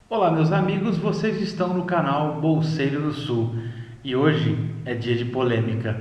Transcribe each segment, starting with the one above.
Olá, meus amigos, vocês estão no canal Bolseiro do Sul e hoje é dia de polêmica.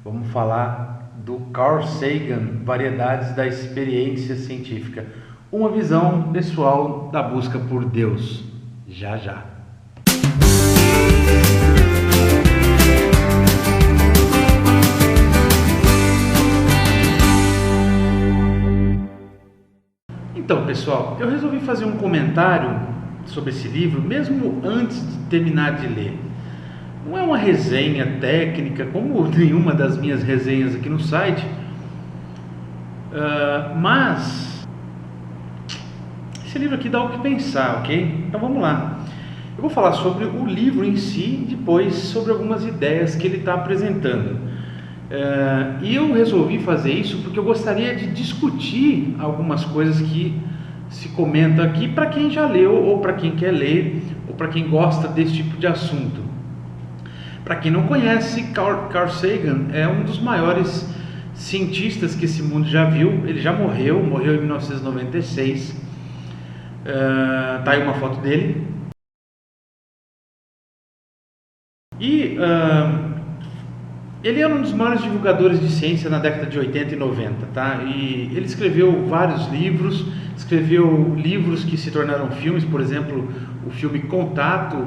Vamos falar do Carl Sagan, Variedades da Experiência Científica, uma visão pessoal da busca por Deus. Já já. Então, pessoal, eu resolvi fazer um comentário sobre esse livro, mesmo antes de terminar de ler. Não é uma resenha técnica, como nenhuma das minhas resenhas aqui no site, mas esse livro aqui dá o que pensar, ok? Então vamos lá. Eu vou falar sobre o livro em si, e depois sobre algumas ideias que ele está apresentando. E eu resolvi fazer isso porque eu gostaria de discutir algumas coisas que se comenta aqui para quem já leu, ou para quem quer ler, ou para quem gosta desse tipo de assunto. Para quem não conhece, Carl Sagan é um dos maiores cientistas que esse mundo já viu. Ele já morreu em 1996. Tá aí uma foto dele. E ele era um dos maiores divulgadores de ciência na década de 80 e 90, tá? E ele escreveu vários livros, escreveu livros que se tornaram filmes, por exemplo, o filme Contato,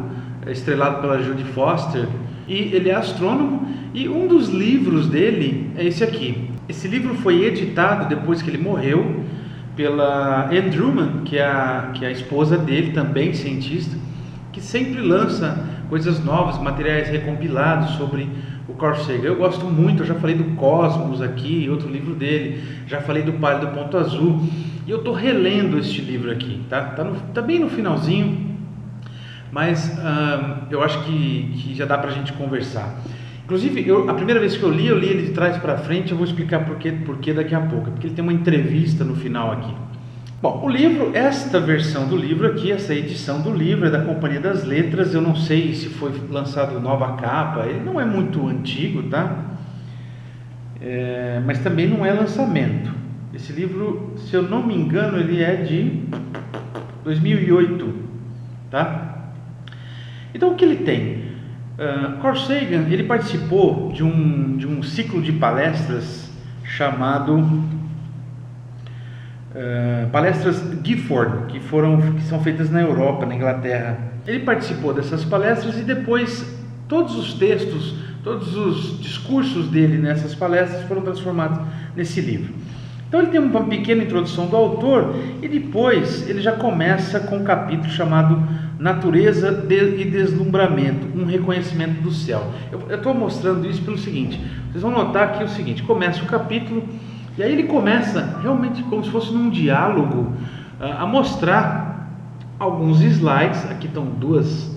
estrelado pela Jodie Foster, e ele é astrônomo, e um dos livros dele é esse aqui. Esse livro foi editado depois que ele morreu pela Anne Druman, que é a esposa dele, também cientista, que sempre lança coisas novas, materiais recompilados sobre o Carl Sagan. Eu gosto muito, eu já falei do Cosmos aqui, outro livro dele, já falei do Pálido Ponto Azul, e eu estou relendo este livro aqui, tá bem no finalzinho, mas eu acho que já dá para a gente conversar. Inclusive, a primeira vez que eu li ele de trás para frente. Eu vou explicar por que daqui a pouco, porque ele tem uma entrevista no final aqui. Bom, o livro, esta versão do livro aqui, essa edição do livro é da Companhia das Letras. Eu não sei se foi lançado nova capa, ele não é muito antigo, tá? Mas também não é lançamento. Esse livro, se eu não me engano, ele é de 2008, tá? Então o que ele tem? Carl Sagan, ele participou de um ciclo de palestras chamado palestras Gifford, que são feitas na Europa, na Inglaterra. Ele participou dessas palestras e depois todos os textos, todos os discursos dele nessas palestras foram transformados nesse livro. Então ele tem uma pequena introdução do autor e depois ele já começa com um capítulo chamado Natureza e Deslumbramento, um reconhecimento do céu. Eu estou mostrando isso pelo seguinte, vocês vão notar que é o seguinte, começa o capítulo e aí ele começa realmente como se fosse num diálogo a mostrar alguns slides. Aqui estão duas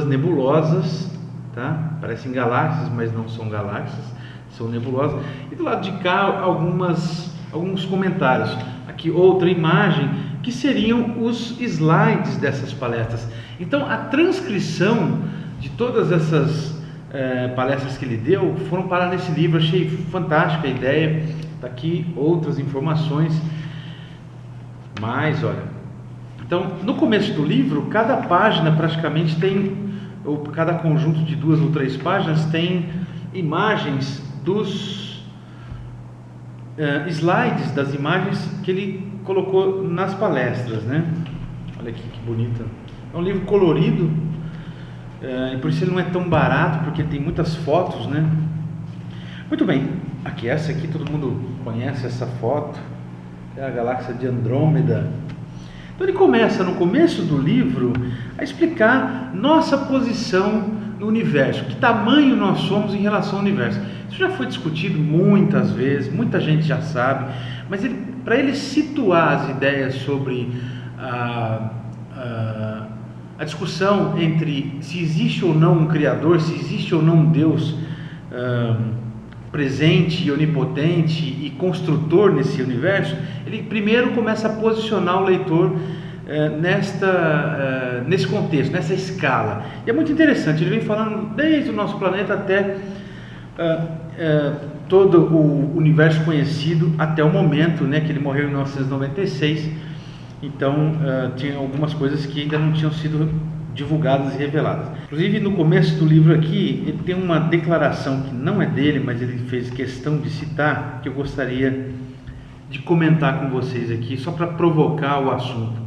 nebulosas, tá? Parecem galáxias, mas não são galáxias, são nebulosas. E do lado de cá alguns comentários. Aqui outra imagem que seriam os slides dessas palestras. Então a transcrição de todas essas palestras que ele deu foram parar nesse livro. Achei fantástica a ideia. Tá aqui outras informações. Mas olha, então no começo do livro, cada página praticamente tem, ou cada conjunto de 2 ou 3 páginas tem imagens dos slides das imagens que ele colocou nas palestras, né? Olha aqui que bonita. É um livro colorido, e por isso ele não é tão barato, porque tem muitas fotos, né? Muito bem, aqui essa aqui todo mundo conhece essa foto, é a galáxia de Andrômeda. Então ele começa no começo do livro a explicar nossa posição no universo, que tamanho nós somos em relação ao universo. Isso já foi discutido muitas vezes, muita gente já sabe, mas para ele situar as ideias sobre a discussão entre se existe ou não um Criador, se existe ou não um Deus presente, onipotente e construtor nesse universo, ele primeiro começa a posicionar o leitor nesse contexto, nessa escala. E é muito interessante, ele vem falando desde o nosso planeta até todo o universo conhecido até o momento, né, que ele morreu em 1996. Então tinha algumas coisas que ainda não tinham sido divulgadas e reveladas. Inclusive no começo do livro aqui, ele tem uma declaração que não é dele, mas ele fez questão de citar, que eu gostaria de comentar com vocês aqui, só para provocar o assunto.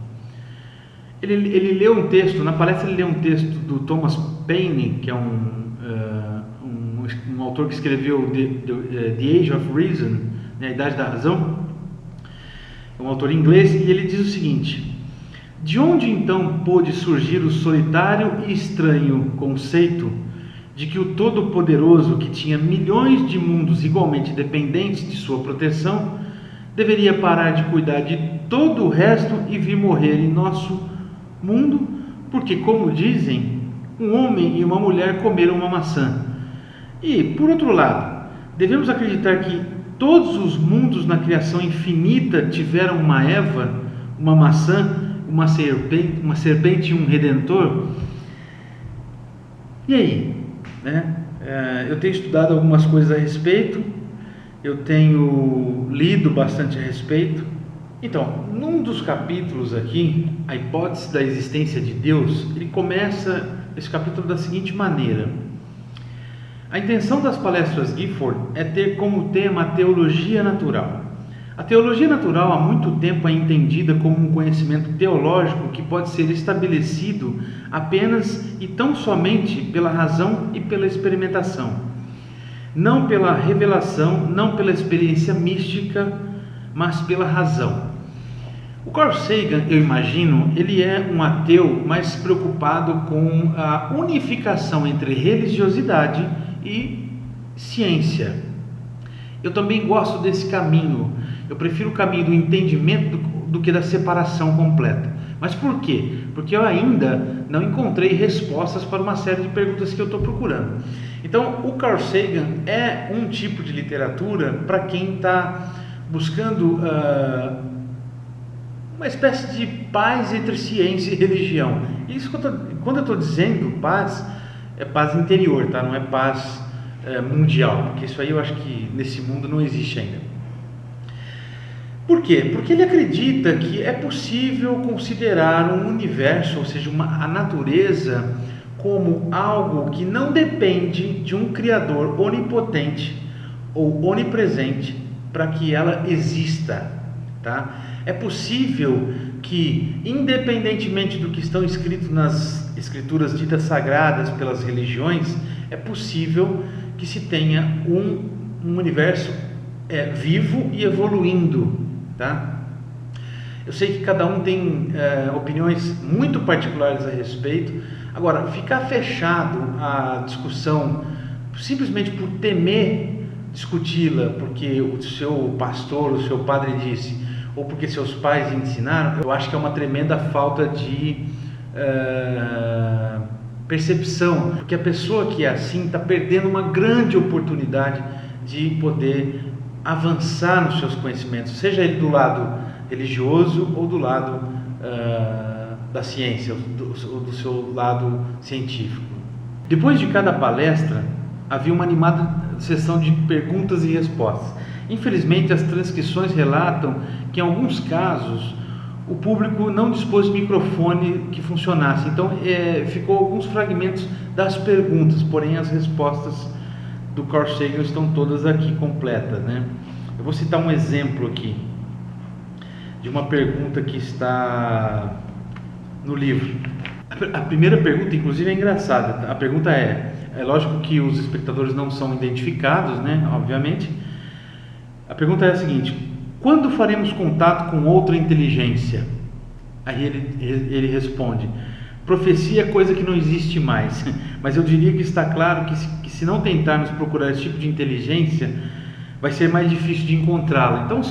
Ele leu um texto, na palestra ele leu um texto do Thomas Paine, que é um autor que escreveu The Age of Reason, né, a Idade da Razão, é um autor inglês, e ele diz o seguinte: de onde então pôde surgir o solitário e estranho conceito de que o Todo-Poderoso, que tinha milhões de mundos igualmente dependentes de sua proteção, deveria parar de cuidar de todo o resto e vir morrer em nosso mundo, porque, como dizem, um homem e uma mulher comeram uma maçã? E, por outro lado, devemos acreditar que todos os mundos na criação infinita tiveram uma Eva, uma maçã, uma serpente e um redentor? E aí? Né? Eu tenho estudado algumas coisas a respeito, eu tenho lido bastante a respeito. Então, num dos capítulos aqui, a hipótese da existência de Deus, ele começa esse capítulo da seguinte maneira: a intenção das palestras Gifford é ter como tema a teologia natural. A teologia natural há muito tempo é entendida como um conhecimento teológico que pode ser estabelecido apenas e tão somente pela razão e pela experimentação, não pela revelação, não pela experiência mística, mas pela razão. O Carl Sagan, eu imagino, ele é um ateu mais preocupado com a unificação entre religiosidade e ciência. Eu também gosto desse caminho. Eu prefiro o caminho do entendimento do que da separação completa. Mas por quê? Porque eu ainda não encontrei respostas para uma série de perguntas que eu estou procurando. Então, o Carl Sagan é um tipo de literatura para quem está buscando uma espécie de paz entre ciência e religião. Isso quando eu estou dizendo paz, é paz interior, tá? Não é paz mundial, porque isso aí eu acho que nesse mundo não existe ainda. Por quê? Porque ele acredita que é possível considerar um universo, ou seja, a natureza, como algo que não depende de um criador onipotente ou onipresente para que ela exista, tá? É possível que, independentemente do que estão escrito nas escrituras ditas sagradas pelas religiões, é possível que se tenha um universo vivo e evoluindo, tá? Eu sei que cada um tem opiniões muito particulares a respeito. Agora, ficar fechado à discussão simplesmente por temer discuti-la porque o seu pastor, o seu padre disse, ou porque seus pais ensinaram, eu acho que é uma tremenda falta de percepção, porque a pessoa que é assim está perdendo uma grande oportunidade de poder avançar nos seus conhecimentos, seja ele do lado religioso ou do lado da ciência, ou do seu lado científico. Depois de cada palestra, havia uma animada sessão de perguntas e respostas. Infelizmente, as transcrições relatam que em alguns casos o público não dispôs de microfone que funcionasse, então ficou alguns fragmentos das perguntas, porém as respostas do Carl Sagan estão todas aqui completas, né? Eu vou citar um exemplo aqui de uma pergunta que está no livro. A primeira pergunta, inclusive, é engraçada. A pergunta é lógico que os espectadores não são identificados, né? Obviamente. A pergunta é a seguinte: quando faremos contato com outra inteligência? Aí ele responde: profecia é coisa que não existe mais, mas eu diria que está claro que se não tentarmos procurar esse tipo de inteligência, vai ser mais difícil de encontrá-la. Então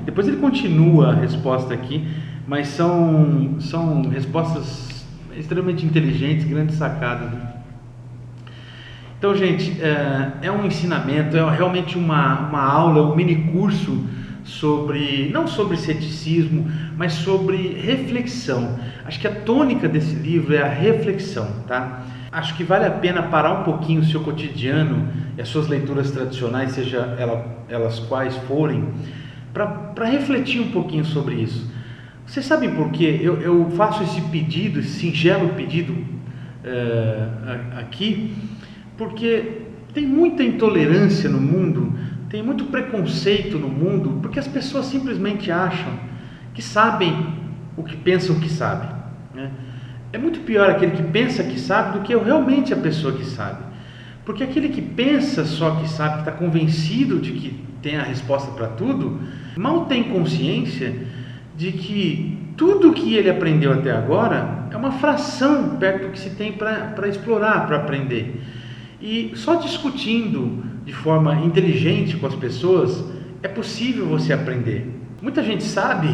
depois ele continua a resposta aqui, mas são respostas extremamente inteligentes, grandes sacadas, né? Então, gente, é um ensinamento, é realmente uma aula, um mini curso não sobre ceticismo, mas sobre reflexão. Acho que a tônica desse livro é a reflexão, tá? Acho que vale a pena parar um pouquinho o seu cotidiano e as suas leituras tradicionais, seja elas quais forem, para refletir um pouquinho sobre isso. Vocês sabem por quê? Eu faço esse pedido, esse singelo pedido aqui, porque tem muita intolerância no mundo, tem muito preconceito no mundo, porque as pessoas simplesmente acham que sabem o que pensam que sabem, né? É muito pior aquele que pensa que sabe do que realmente a pessoa que sabe. Porque aquele que pensa só que sabe, que está convencido de que tem a resposta para tudo, mal tem consciência de que tudo que ele aprendeu até agora é uma fração perto do que se tem para explorar, para aprender. E só discutindo de forma inteligente com as pessoas é possível você aprender. Muita gente sabe,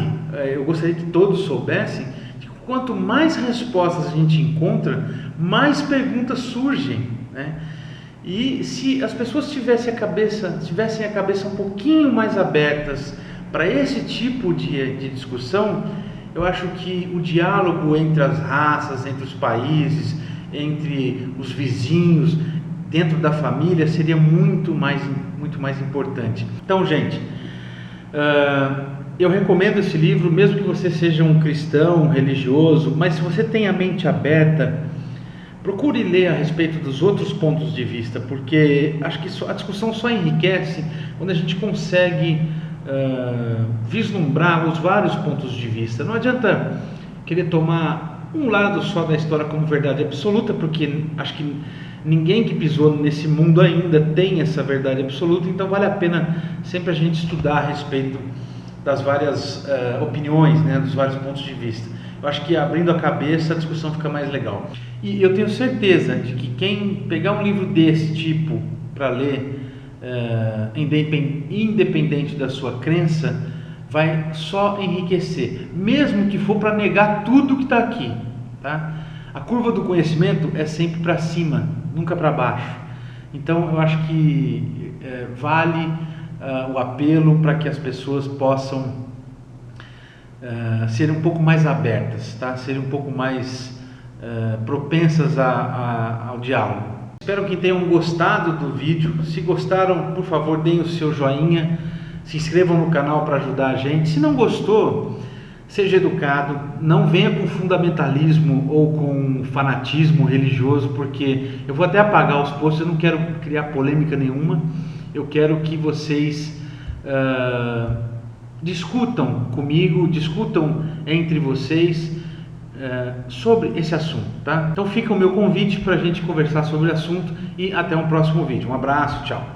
eu gostaria que todos soubessem, que quanto mais respostas a gente encontra, mais perguntas surgem, né? E se as pessoas tivessem a cabeça um pouquinho mais abertas para esse tipo de discussão, eu acho que o diálogo entre as raças, entre os países, entre os vizinhos, dentro da família, seria muito mais importante. Então, gente, eu recomendo esse livro, mesmo que você seja um cristão, um religioso, mas se você tem a mente aberta, procure ler a respeito dos outros pontos de vista, porque acho que a discussão só enriquece quando a gente consegue vislumbrar os vários pontos de vista. Não adianta querer tomar um lado só da história como verdade absoluta, porque acho que ninguém que pisou nesse mundo ainda tem essa verdade absoluta, então vale a pena sempre a gente estudar a respeito das várias opiniões, né, dos vários pontos de vista. Eu acho que abrindo a cabeça a discussão fica mais legal. E eu tenho certeza de que quem pegar um livro desse tipo para ler, independente da sua crença, vai só enriquecer, mesmo que for para negar tudo que está aqui, tá? A curva do conhecimento é sempre para cima, nunca para baixo. Então eu acho que vale o apelo para que as pessoas possam serem um pouco mais abertas, tá? Serem um pouco mais propensas ao diálogo. Espero que tenham gostado do vídeo. Se gostaram, por favor, deem o seu joinha, se inscrevam no canal para ajudar a gente. Se não gostou, seja educado, não venha com fundamentalismo ou com fanatismo religioso, porque eu vou até apagar os posts, eu não quero criar polêmica nenhuma. Eu quero que vocês discutam comigo, discutam entre vocês sobre esse assunto, tá? Então fica o meu convite para a gente conversar sobre o assunto e até um próximo vídeo. Um abraço, tchau!